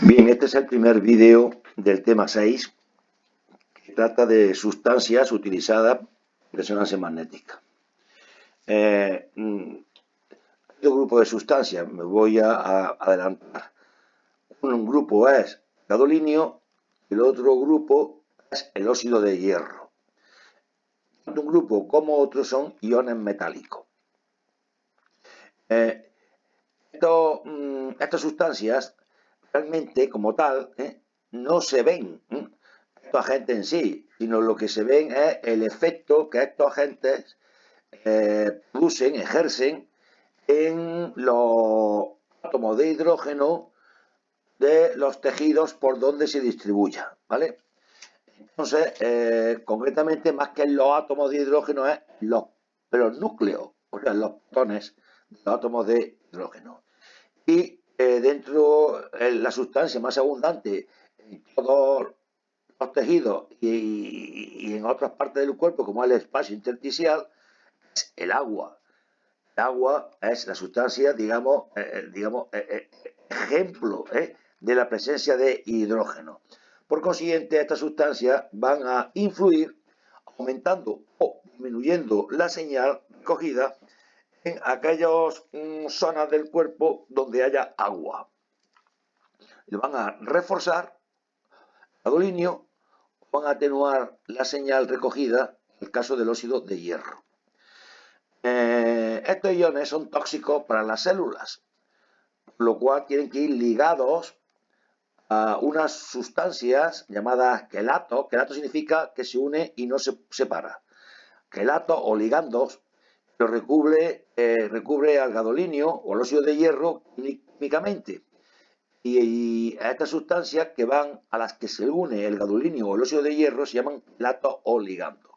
Bien, este es el primer vídeo del tema 6, que trata de sustancias utilizadas en resonancia magnética. Este grupo de sustancias me voy a adelantar. Un grupo es gadolinio y el otro grupo es el óxido de hierro. Tanto un grupo como otro son iones metálicos. Estas sustancias realmente como tal no se ven estos agentes en sí, sino lo que se ven es el efecto que estos agentes producen, ejercen en los átomos de hidrógeno de los tejidos por donde se distribuya, ¿vale? Entonces, concretamente, más que en los átomos de hidrógeno, es los núcleos, o sea, los protones de los átomos de hidrógeno. Y dentro, la sustancia más abundante en todos los tejidos y en otras partes del cuerpo, como el espacio intersticial, es el agua. El agua es la sustancia, digamos, ejemplo de la presencia de hidrógeno. Por consiguiente, estas sustancias van a influir aumentando o disminuyendo la señal recogida en aquellas zonas del cuerpo donde haya agua. Le van a reforzar el gadolinio o van a atenuar la señal recogida en el caso del óxido de hierro. Estos iones son tóxicos para las células, por lo cual tienen que ir ligados a unas sustancias llamadas quelatos. Quelato significa que se une y no se separa. Quelatos o ligandos lo recubre al gadolinio o al óxido de hierro químicamente. Y a estas sustancias que van a las que se une el gadolinio o el óxido de hierro se llaman quelatos o ligandos.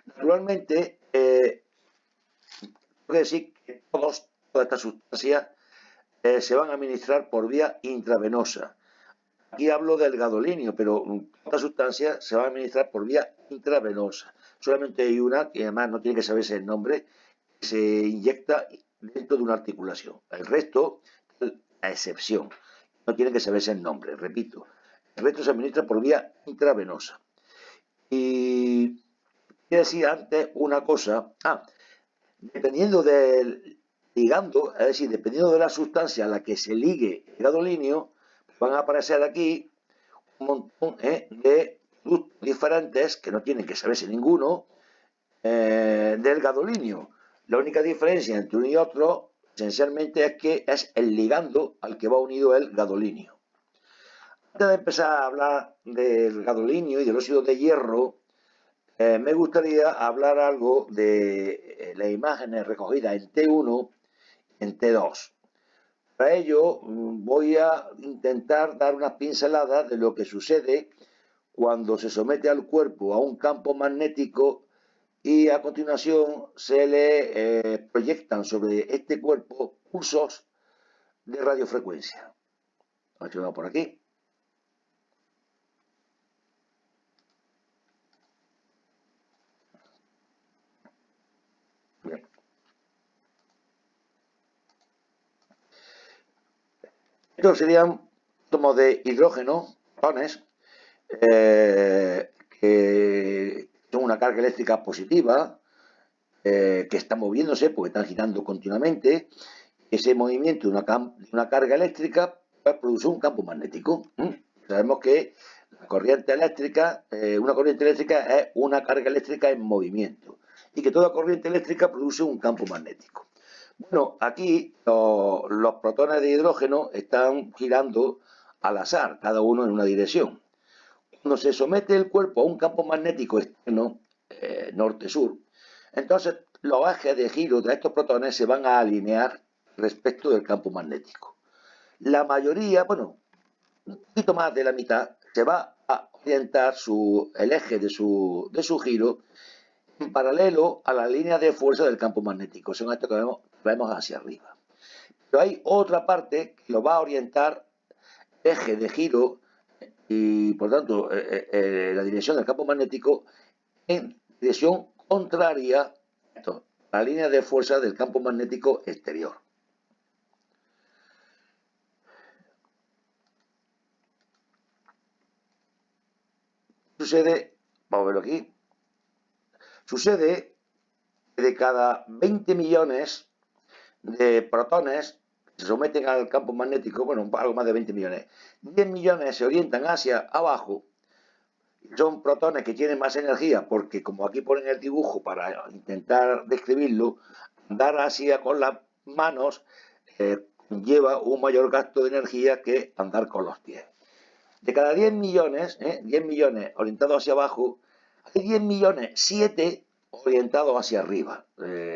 Naturalmente, quiero decir que todas estas sustancias se van a administrar por vía intravenosa. Aquí hablo del gadolinio, pero esta sustancia se va a administrar por vía intravenosa. Solamente hay una, que además no tiene que saberse el nombre, que se inyecta dentro de una articulación. El resto, a excepción, no tiene que saberse el nombre, repito. El resto se administra por vía intravenosa. Y quiero decir antes una cosa. Dependiendo del ligando, es decir, dependiendo de la sustancia a la que se ligue el gadolinio, van a aparecer aquí un montón de productos diferentes que no tienen que saberse ninguno del gadolinio. La única diferencia entre uno y otro, esencialmente, es que es el ligando al que va unido el gadolinio. Antes de empezar a hablar del gadolinio y del óxido de hierro, me gustaría hablar algo de las imágenes recogidas en T1 y en T2. Para ello voy a intentar dar unas pinceladas de lo que sucede cuando se somete al cuerpo a un campo magnético y a continuación se le proyectan sobre este cuerpo pulsos de radiofrecuencia. Vamos por aquí. Bien. Estos serían átomos de hidrógeno, protones, que son una carga eléctrica positiva, que están moviéndose porque están girando continuamente. Ese movimiento de una carga eléctrica produce un campo magnético. Sabemos que la corriente eléctrica, una corriente eléctrica es una carga eléctrica en movimiento y que toda corriente eléctrica produce un campo magnético. Bueno, aquí los protones de hidrógeno están girando al azar, cada uno en una dirección. Cuando se somete el cuerpo a un campo magnético externo, norte-sur, entonces los ejes de giro de estos protones se van a alinear respecto del campo magnético. La mayoría, bueno, un poquito más de la mitad, se va a orientar el eje de su giro en paralelo a la línea de fuerza del campo magnético. Son estos que vemos hacia arriba. Pero hay otra parte que lo va a orientar eje de giro y, por tanto, la dirección del campo magnético en dirección contraria a la línea de fuerza del campo magnético exterior. Sucede, vamos a verlo aquí, sucede que de cada 20 millones de protones que se someten al campo magnético, bueno, algo más de 20 millones, 10 millones se orientan hacia abajo. Son protones que tienen más energía porque, como aquí ponen el dibujo para intentar describirlo, andar hacia con las manos lleva un mayor gasto de energía que andar con los pies. De cada 10 millones, 10 millones orientados hacia abajo, hay 10 millones, 7 orientados hacia arriba.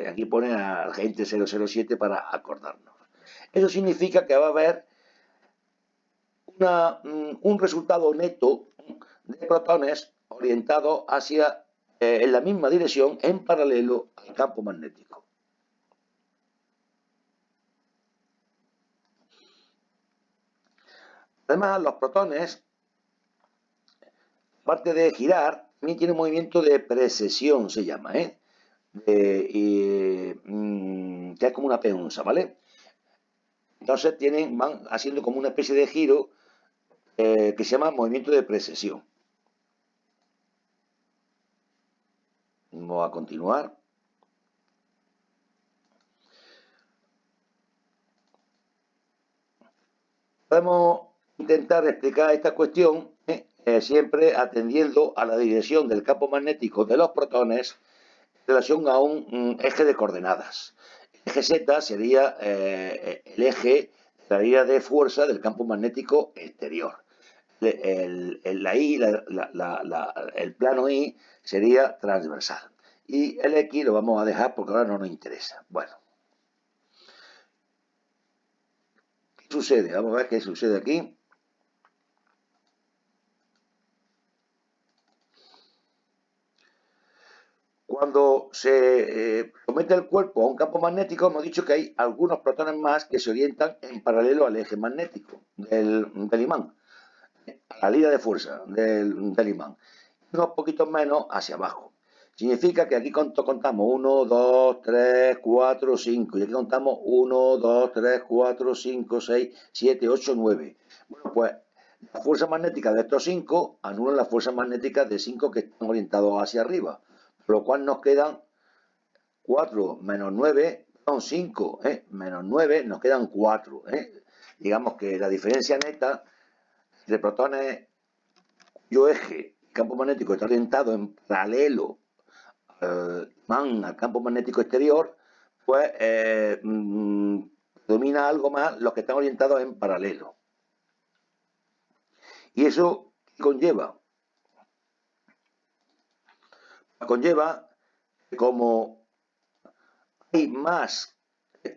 Aquí pone a gente 007 para acordarnos. Eso significa que va a haber un resultado neto de protones orientados hacia en la misma dirección en paralelo al campo magnético. Además, los protones, aparte de girar, también tienen movimiento de precesión, se llama, que es como una peonza, ¿vale? Entonces van haciendo como una especie de giro que se llama movimiento de precesión. Vamos a continuar. Podemos intentar explicar esta cuestión siempre atendiendo a la dirección del campo magnético de los protones en relación a un eje de coordenadas. El eje Z sería el eje de la línea de fuerza del campo magnético exterior. El plano I sería transversal. Y el X lo vamos a dejar porque ahora no nos interesa. Bueno. ¿Qué sucede? Vamos a ver qué sucede aquí. Cuando se somete el cuerpo a un campo magnético, hemos dicho que hay algunos protones más que se orientan en paralelo al eje magnético del imán, a la línea de fuerza del imán, y unos poquitos menos hacia abajo. Significa que aquí contamos 1, 2, 3, 4, 5, y aquí contamos 1, 2, 3, 4, 5, 6, 7, 8, 9. Bueno, pues la fuerza magnética de estos 5 anulan la fuerza magnética de 5 que están orientados hacia arriba. Por lo cual nos quedan 4 menos 9, son 5, menos 9, nos quedan 4. Digamos que la diferencia neta de protones cuyo eje campo magnético está orientado en paralelo al campo magnético exterior, pues domina algo más los que están orientados en paralelo. ¿Y eso qué conlleva? Conlleva que como hay más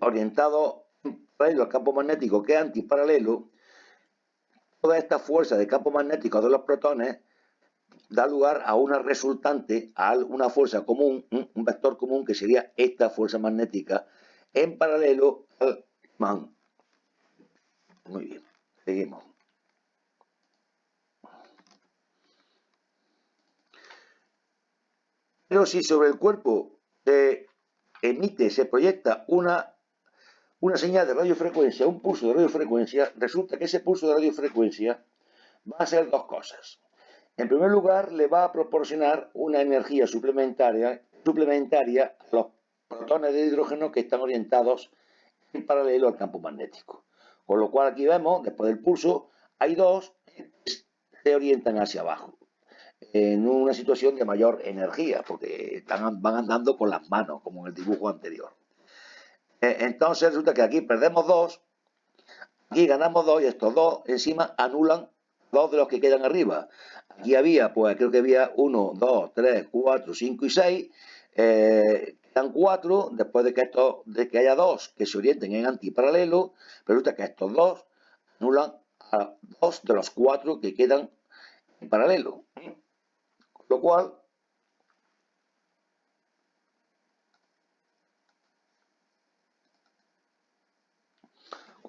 orientado en paralelo al campo magnético que antiparalelo, toda esta fuerza de campo magnético de los protones da lugar a una resultante, a una fuerza común, un vector común que sería esta fuerza magnética en paralelo al imán. Muy bien, seguimos. Pero si sobre el cuerpo se proyecta una señal de radiofrecuencia, un pulso de radiofrecuencia, resulta que ese pulso de radiofrecuencia va a ser dos cosas. En primer lugar, le va a proporcionar una energía suplementaria a los protones de hidrógeno que están orientados en paralelo al campo magnético. Con lo cual aquí vemos, después del pulso, hay dos que se orientan hacia abajo, en una situación de mayor energía, porque van andando con las manos, como en el dibujo anterior. Entonces resulta que aquí perdemos dos, aquí ganamos dos, y estos dos encima anulan dos de los que quedan arriba. Aquí había, pues creo que había 1, 2, 3, 4, 5 y 6. Quedan 4, después de que haya dos que se orienten en antiparalelo, resulta que estos dos anulan a dos de los 4 que quedan en paralelo. Con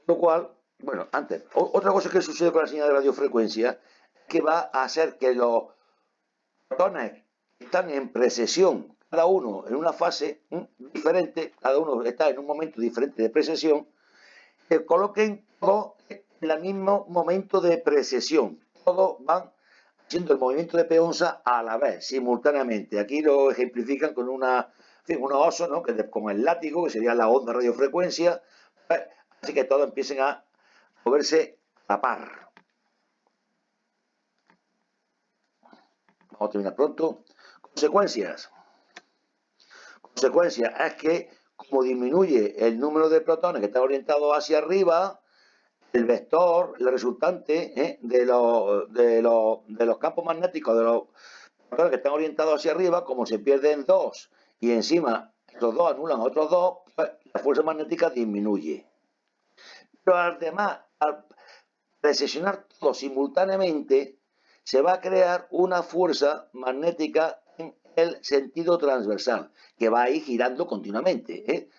lo cual, bueno, antes, otra cosa que sucede con la señal de radiofrecuencia es que va a hacer que los protones que están en precesión, cada uno en una fase diferente, cada uno está en un momento diferente de precesión, se coloquen todos en el mismo momento de precesión. Todos van haciendo el movimiento de P11 a la vez, simultáneamente. Aquí lo ejemplifican con una, en fin, unos osos, ¿no? Con el látigo, que sería la onda radiofrecuencia, así que todos empiecen a moverse a la par. Vamos a terminar pronto. Consecuencias. Consecuencia es que como disminuye el número de protones que están orientados hacia arriba, el vector, el resultante de los campos magnéticos de los protones que están orientados hacia arriba, como se pierden dos y encima los dos anulan a otros dos, pues la fuerza magnética disminuye. Pero además, al precesionar todo simultáneamente, se va a crear una fuerza magnética en el sentido transversal, que va a ir girando continuamente,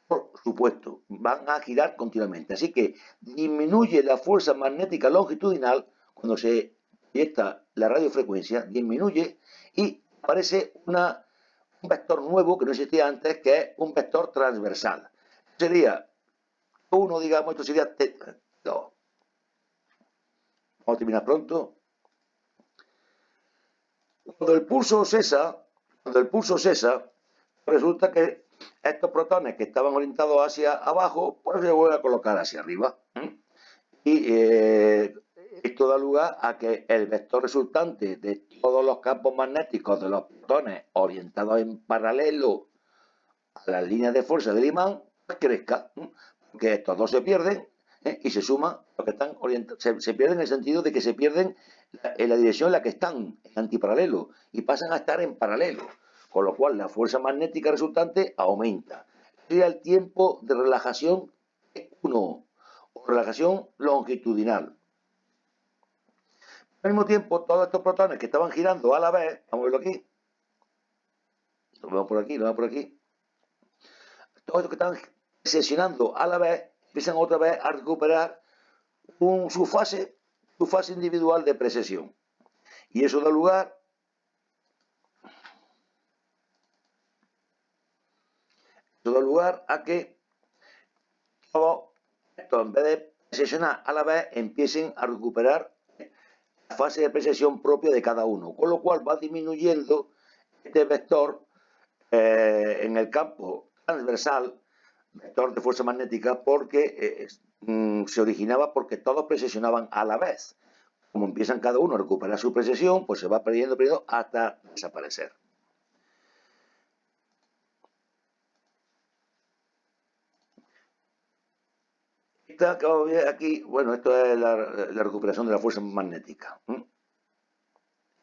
Por supuesto, van a girar continuamente. Así que disminuye la fuerza magnética longitudinal cuando se proyecta la radiofrecuencia, disminuye y aparece un vector nuevo que no existía antes, que es un vector transversal. Sería uno, digamos, esto sería T2. Vamos a terminar pronto. Cuando el pulso cesa, resulta que estos protones que estaban orientados hacia abajo, pues se vuelven a colocar hacia arriba. Y esto da lugar a que el vector resultante de todos los campos magnéticos de los protones orientados en paralelo a las líneas de fuerza del imán, pues crezca, porque estos dos se pierden y se suman los que están orientados. Se pierden en el sentido de que se pierden en la dirección en la que están, en antiparalelo, y pasan a estar en paralelo, con lo cual la fuerza magnética resultante aumenta. Sería el tiempo de relajación 1 o relajación longitudinal. Al mismo tiempo, todos estos protones que estaban girando a la vez, vamos a verlo aquí, lo vemos por aquí, lo vemos por aquí, todos estos que estaban sesionando a la vez, empiezan otra vez a recuperar su fase individual de precesión. Y eso da lugar a que todos estos, en vez de sesionar a la vez, empiecen a recuperar la fase de precesión propia de cada uno, con lo cual va disminuyendo este vector en el campo transversal, vector de fuerza magnética, porque se originaba porque todos precesionaban a la vez. Como empiezan cada uno a recuperar su precesión, pues se va perdiendo hasta desaparecer. Esta que vamos a ver aquí, bueno, esto es la recuperación de la fuerza magnética.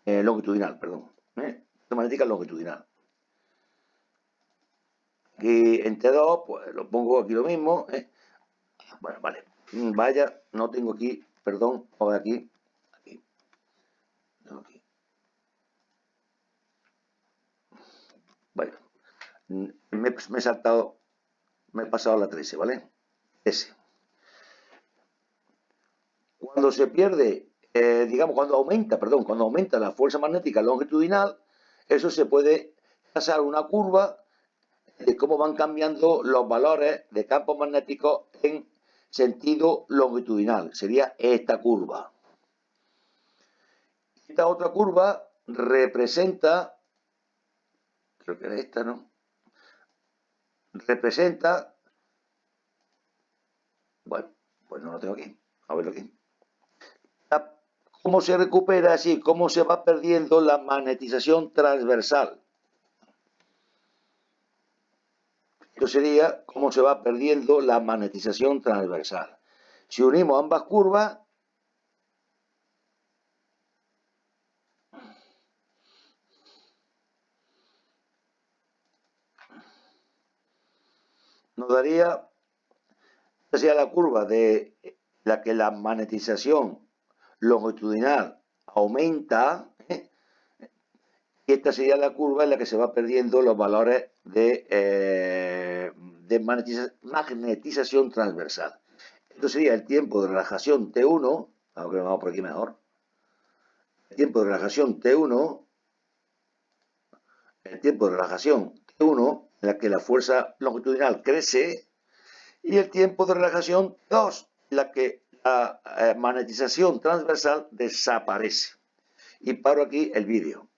Longitudinal, perdón. Fuerza magnética longitudinal. Aquí en T2, pues lo pongo aquí lo mismo. Bueno, vale. Vaya, no tengo aquí, perdón, voy aquí. Aquí. Bueno, me he saltado, me he pasado a la 13, ¿vale? S. Cuando se pierde, digamos, cuando aumenta la fuerza magnética longitudinal, eso se puede trazar una curva de cómo van cambiando los valores de campos magnéticos en sentido longitudinal. Sería esta curva. Esta otra curva representa, creo que era esta, ¿no? Representa, bueno, pues no lo tengo aquí, a verlo aquí. ¿Cómo se recupera así? ¿Cómo se va perdiendo la magnetización transversal? Esto sería cómo se va perdiendo la magnetización transversal. Si unimos ambas curvas, nos daría, esta sería la curva de la que la magnetización longitudinal aumenta, y esta sería la curva en la que se va perdiendo los valores de magnetización transversal. Esto sería el tiempo de relajación T1, aunque lo vamos por aquí mejor. El tiempo de relajación T1, en la que la fuerza longitudinal crece, y el tiempo de relajación T2, en la que la magnetización transversal desaparece. y paro aquí el vídeo.